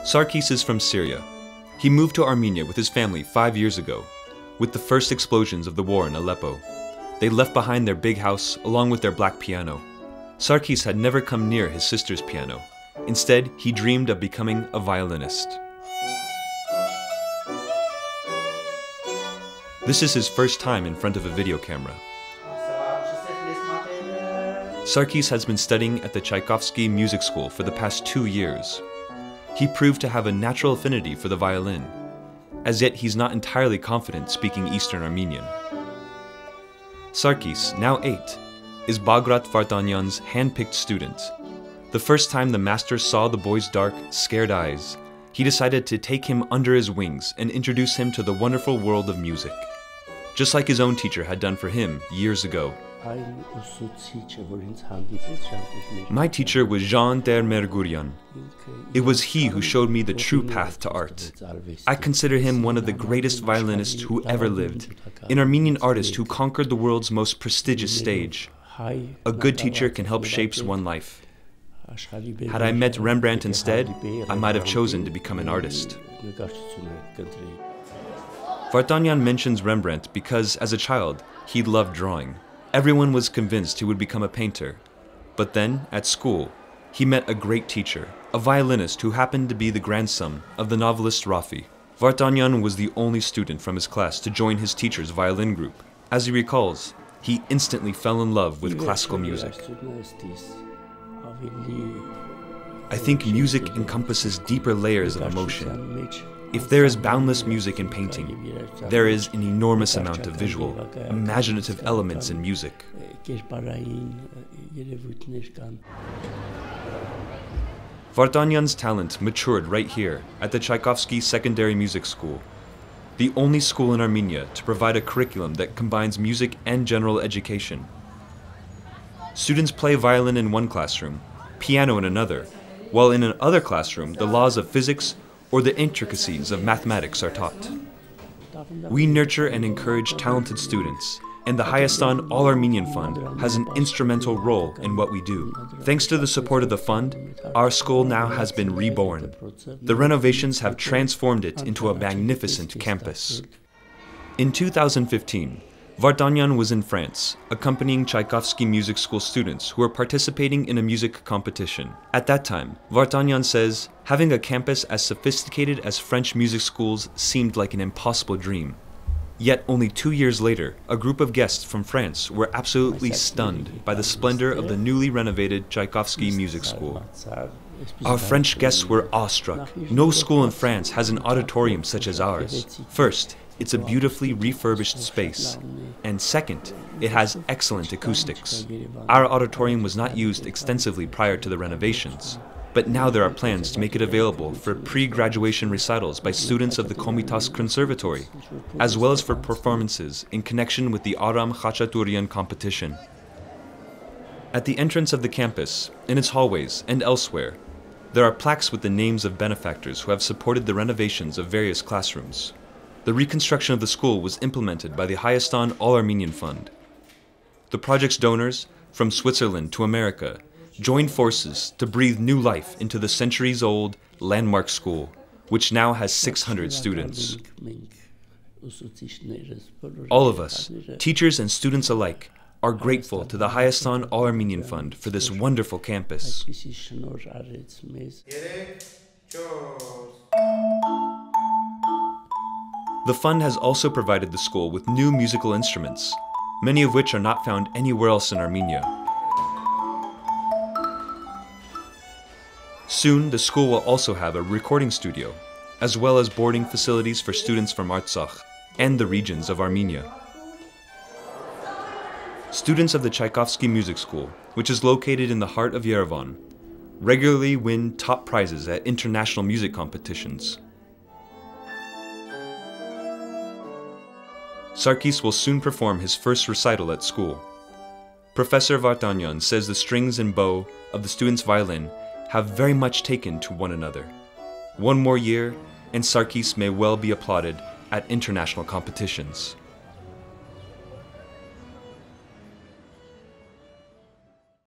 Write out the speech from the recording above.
Sarkis is from Syria. He moved to Armenia with his family 5 years ago, with the first explosions of the war in Aleppo. They left behind their big house along with their black piano. Sarkis had never come near his sister's piano. Instead, he dreamed of becoming a violinist. This is his first time in front of a video camera. Sarkis has been studying at the Tchaikovsky Music School for the past 2 years. He proved to have a natural affinity for the violin. As yet, he's not entirely confident speaking Eastern Armenian. Sarkis, now 8, is Bagrat Vardanyan's hand-picked student. The first time the master saw the boy's dark, scared eyes, he decided to take him under his wings and introduce him to the wonderful world of music, just like his own teacher had done for him years ago. My teacher was Jean der Mergurian. It was he who showed me the true path to art. I consider him one of the greatest violinists who ever lived, an Armenian artist who conquered the world's most prestigious stage. A good teacher can help shape one's life. Had I met Rembrandt instead, I might have chosen to become an artist. Vardanyan mentions Rembrandt because, as a child, he loved drawing. Everyone was convinced he would become a painter. But then, at school, he met a great teacher, a violinist who happened to be the grandson of the novelist Rafi. Vardanyan was the only student from his class to join his teacher's violin group. As he recalls, he instantly fell in love with classical music. I think music encompasses deeper layers of emotion. If there is boundless music in painting, there is an enormous amount of visual, imaginative elements in music. Vardanyan's talent matured right here at the Tchaikovsky Secondary Music School, the only school in Armenia to provide a curriculum that combines music and general education. Students play violin in one classroom, piano in another, while in another classroom the laws of physics or the intricacies of mathematics are taught. We nurture and encourage talented students, and the Hayastan All-Armenian Fund has an instrumental role in what we do. Thanks to the support of the fund, our school now has been reborn. The renovations have transformed it into a magnificent campus. In 2015, Vardanyan was in France, accompanying Tchaikovsky Music School students who were participating in a music competition. At that time, Vardanyan says, having a campus as sophisticated as French music schools seemed like an impossible dream. Yet only 2 years later, a group of guests from France were absolutely stunned by the splendor of the newly renovated Tchaikovsky Music School. Our French guests were awestruck. No school in France has an auditorium such as ours. First, it's a beautifully refurbished space, and second, it has excellent acoustics. Our auditorium was not used extensively prior to the renovations, but now there are plans to make it available for pre-graduation recitals by students of the Komitas Conservatory, as well as for performances in connection with the Aram Khachaturian competition. At the entrance of the campus, in its hallways, and elsewhere, there are plaques with the names of benefactors who have supported the renovations of various classrooms. The reconstruction of the school was implemented by the Hayastan All-Armenian Fund. The project's donors, from Switzerland to America, joined forces to breathe new life into the centuries-old landmark school, which now has 600 students. All of us, teachers and students alike, are grateful to the Hayastan All-Armenian Fund for this wonderful campus. The fund has also provided the school with new musical instruments, many of which are not found anywhere else in Armenia. Soon, the school will also have a recording studio, as well as boarding facilities for students from Artsakh and the regions of Armenia. Students of the Tchaikovsky Music School, which is located in the heart of Yerevan, regularly win top prizes at international music competitions. Sarkis will soon perform his first recital at school. Professor Vardanyan says the strings and bow of the student's violin have very much taken to one another. One more year, and Sarkis may well be applauded at international competitions.